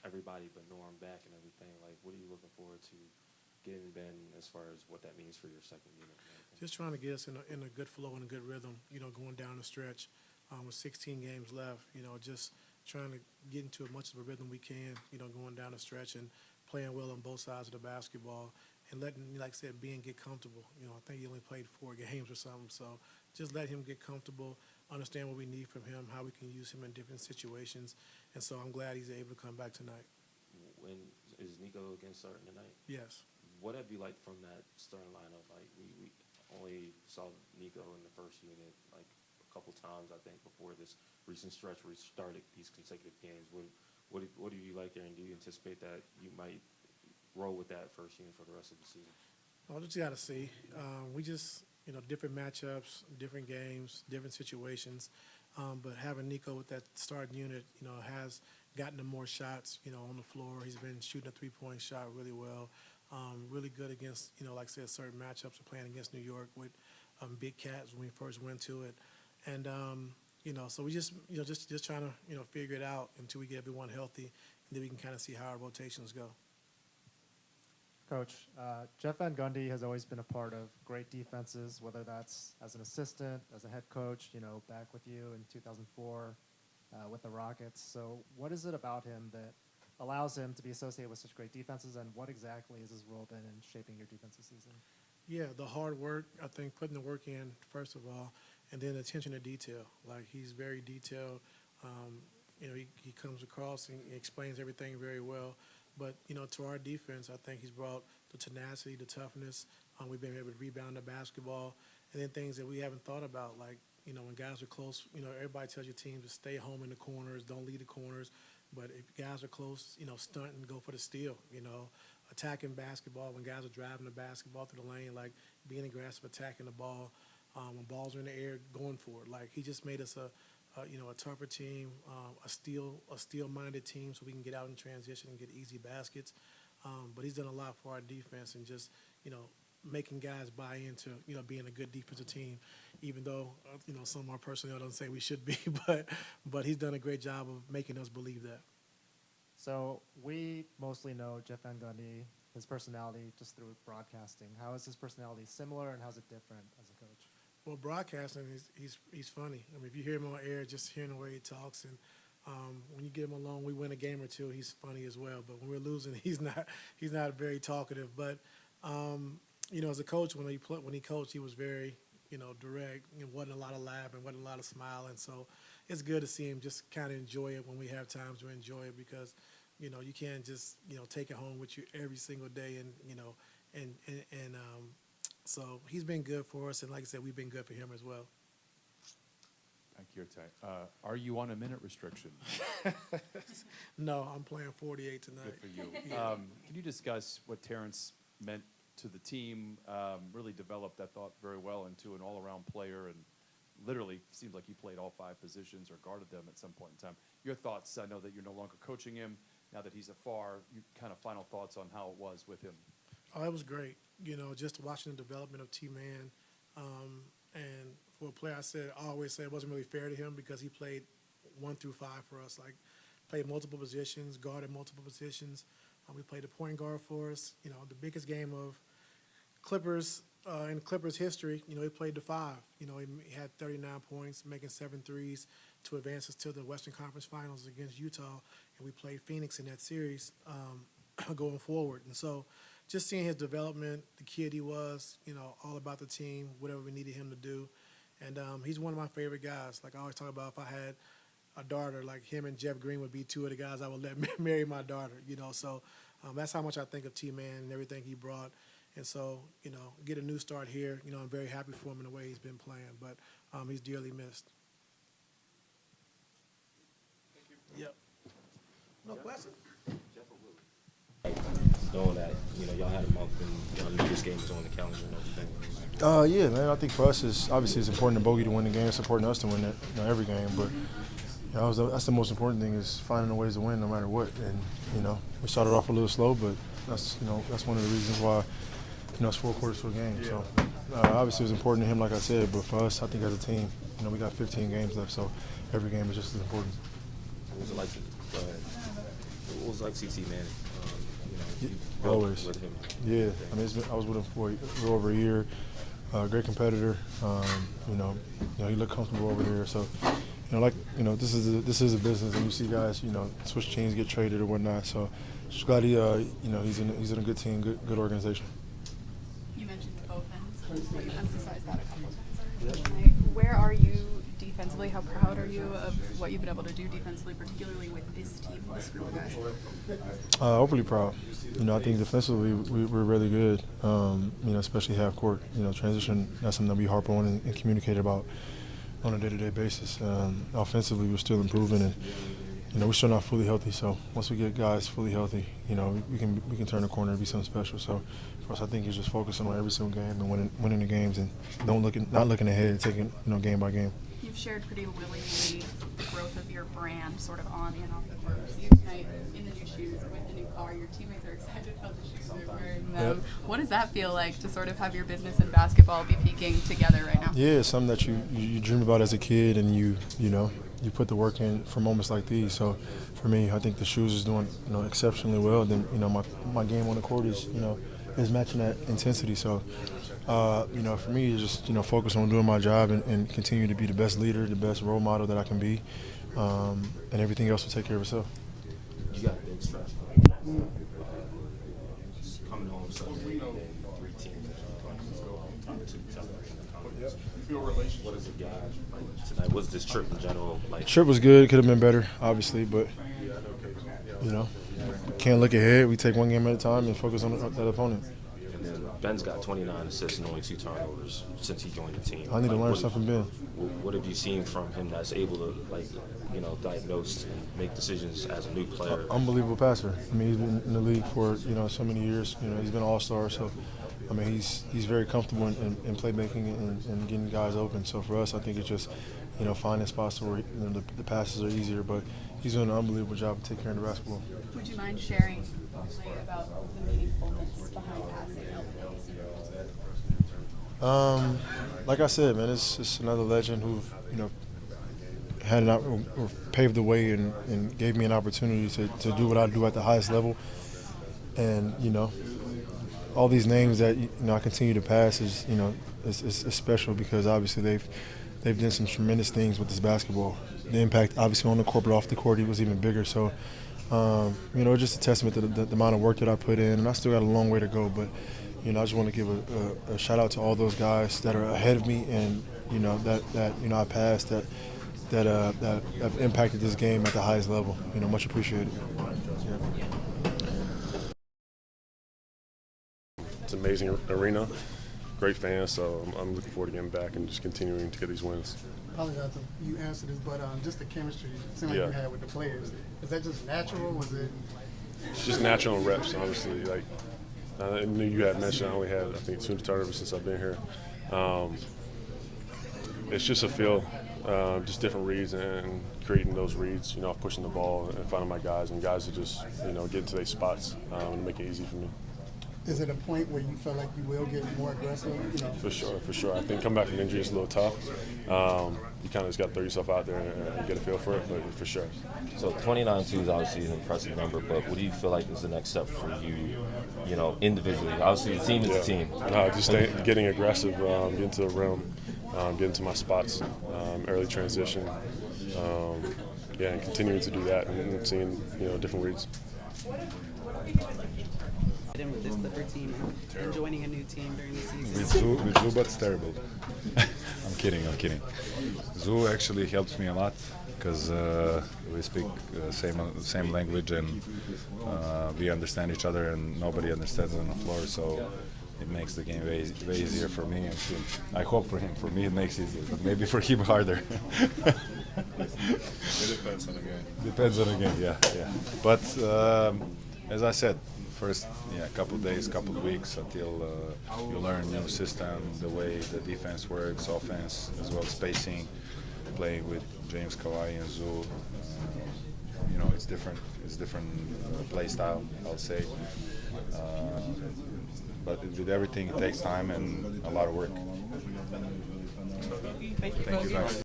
everybody but Norm back and everything. Like, what are you looking forward to getting Ben as far as what that means for your second unit and everything? Just trying to get us in a good flow and a good rhythm, going down the stretch with 16 games left, just trying to get into as much of a rhythm we can, going down the stretch and playing well on both sides of the basketball and letting, like I said, Ben get comfortable. I think he only played 4 games or something, so just let him get comfortable, understand what we need from him, how we can use him in different situations, and so I'm glad he's able to come back tonight. When is Nico again starting tonight? Yes. What have you liked from that starting lineup? Like, we only saw Nico in the first unit like a couple times, I think, before this recent stretch where he started these consecutive games. What do you like there, and do you anticipate that you might roll with that first unit for the rest of the season? Well, just got to see. We just, different matchups, different games, different situations. But having Nico with that starting unit, has gotten him more shots, on the floor. He's been shooting a three-point shot really well. Really good against, like I said, certain matchups. We're playing against New York with big cats when we first went to it. And, so we just, just trying to, figure it out until we get everyone healthy, and then we can kind of see how our rotations go. Coach, Jeff Van Gundy has always been a part of great defenses, whether that's as an assistant, as a head coach, back with you in 2004 with the Rockets. So what is it about him that allows him to be associated with such great defenses, and what exactly has his role been in shaping your defensive season? Yeah, the hard work, I think putting the work in, first of all, and then attention to detail. Like, he's very detailed. He comes across and he explains everything very well. But, to our defense, I think he's brought the tenacity, the toughness. We've been able to rebound the basketball. And then things that we haven't thought about, like, when guys are close, everybody tells your team to stay home in the corners, don't leave the corners. But if guys are close, stunt and go for the steal, attacking basketball when guys are driving the basketball through the lane, like being aggressive, attacking the ball, when balls are in the air, going for it. Like, he just made us a tougher team, a steel-minded team, so we can get out in transition and get easy baskets. But he's done a lot for our defense and just, making guys buy into, being a good defensive team, even though, some of our personnel don't say we should be, but he's done a great job of making us believe that. So we mostly know Jeff Van Gundy, his personality, just through broadcasting. How is his personality similar, and how's it different as a coach? Well, broadcasting, he's funny. I mean, if you hear him on air, just hearing the way he talks, and when you get him alone, we win a game or two, he's funny as well. But when we're losing, he's not very talkative. But as a coach, when he coached, he was very direct. Wasn't a lot of laughing, wasn't a lot of smiling. So it's good to see him just kind of enjoy it when we have times to enjoy it, because you can't just take it home with you every single day, and so he's been good for us, and like I said, we've been good for him as well. Thank you, Ty. Are you on a minute restriction? No, I'm playing 48 tonight. Good for you. Yeah. Can you discuss what Terrence meant to the team? Really developed, I thought, very well into an all-around player, and literally seems like he played all 5 positions or guarded them at some point in time. Your thoughts? I know that you're no longer coaching him now that he's afar. You kind of final thoughts on how it was with him. Oh, it was great. Just watching the development of T-Man. And for a player, I always say it wasn't really fair to him because he played 1 through 5 for us. Like, played multiple positions, guarded multiple positions. We played a point guard for us. The biggest game of Clippers in Clippers history. He played the 5. He had 39 points, making 7 threes to advance us to the Western Conference Finals against Utah. And we played Phoenix in that series going forward. And so just seeing his development, the kid he was, all about the team, whatever we needed him to do. And he's one of my favorite guys. Like I always talk about, if I had a daughter, like him and Jeff Green would be 2 of the guys I would let marry my daughter, So that's how much I think of T-Man and everything he brought. And so, get a new start here. I'm very happy for him in the way he's been playing. But he's dearly missed. Thank you. Yep. No question. Knowing that, y'all had a month and y'all knew this game was on the calendar and everything. Yeah, man. I think for us, it's important to Bogey to win the game. It's important to us to win it, every game. But that's the most important thing, is finding ways to win no matter what. And we started off a little slow, but that's one of the reasons why it's 4 quarters to a game. So obviously it was important to him, like I said. But for us, I think as a team, we got 15 games left, so every game is just as important. What was it like to go ahead? What was like CT Manning? You Yeah, built always. with him. Yeah, I mean, I was with him for a little over a year. Great competitor. He looked comfortable over there. So, this is a business, and you see guys, switch teams, get traded or whatnot. So, just glad he's in a good team, good organization. You mentioned the both ends. You emphasized that a couple times tonight. Where are you defensively? How proud are you of what you've been able to do defensively, particularly with this team, this group of guys? Overly proud. I think defensively we're really good. Especially half court. Transition. That's something that we harp on and communicate about on a day-to-day basis. Offensively, we're still improving, and we're still not fully healthy. So once we get guys fully healthy, we can turn the corner and be something special. So for us, I think it's just focusing on every single game and winning the games, and not looking ahead, taking game by game. You've shared pretty willingly the growth of your brand, sort of on and off the court. See you tonight in the new shoes with the new car. Your teammates are excited about the shoes they're wearing them. Yep. What does that feel like to sort of have your business and basketball be peaking together right now? Yeah, it's something that you dream about as a kid, and you put the work in for moments like these. So for me, I think the shoes is doing exceptionally well. Then my game on the court is matching that intensity. So for me, it's just focus on doing my job and continue to be the best leader, the best role model that I can be, and everything else will take care of itself. You got a big stretch. Coming home Sunday, and 3 teams that you play. Top 2 television conference. What is the guy like tonight? What's this trip in general like? Trip was good. Could have been better, obviously, but can't look ahead. We take one game at a time and focus on that opponent. And then Ben's got 29 assists and only 2 turnovers since he joined the team. I need to learn something, Ben. What have you seen from him that's able to diagnose and make decisions as a new player? Unbelievable passer. I mean, he's been in the league for so many years. He's been an all-star. So, I mean, he's very comfortable in playmaking and getting guys open. So for us, I think it's just finding spots where the passes are easier. But he's doing an unbelievable job of taking care of the basketball. Would you mind sharing about the meaningfulness behind passing? Like I said, man, it's another legend who had or paved the way and gave me an opportunity to do what I do at the highest level. And all these names that I continue to pass is it's special because obviously they've done some tremendous things with this basketball. The impact obviously on the court, but off the court it was even bigger. So just a testament to the amount of work that I put in, and I still got a long way to go. But I just want to give a shout out to all those guys that are ahead of me, and that I passed that have impacted this game at the highest level. Much appreciated. Yeah. It's an amazing arena, great fans, so I'm looking forward to getting back and just continuing to get these wins. Apologize if you answered this, but just the chemistry it seemed like you had with the players. Is that just natural? Was it? It's just natural reps, honestly. Like I knew you had mentioned, I only had 2 turnovers since I've been here. It's just a feel, just different reads and creating those reads. Pushing the ball and finding my guys, and guys are just get into their spots and make it easy for me. Is it a point where you feel like you will get more aggressive? For sure. I think coming back from injury is a little tough. You kind of just got to throw yourself out there and get a feel for it, but for sure. So 29-2 is obviously an impressive number, but what do you feel like is the next step for you, individually? Obviously, the team is the team. Just getting aggressive, getting to the rim, getting to my spots, early transition, and continuing to do that and seeing different reads. With this Clipper team and joining a new team during the season? With Zoo, but it's terrible. I'm kidding. Zoo actually helps me a lot because we speak same language and we understand each other, and nobody understands on the floor, so it makes the game way easier for me and him. I hope for him. For me it makes it easier, but maybe for him harder. It depends on the game. Depends on the game, yeah. But as I said, first, a couple of days, couple of weeks until you learn new system, the way the defense works, offense, as well as spacing, playing with James, Kawhi, and Zoo. It's different. It's different play style, I'll say. But with everything, it takes time and a lot of work. Thank you.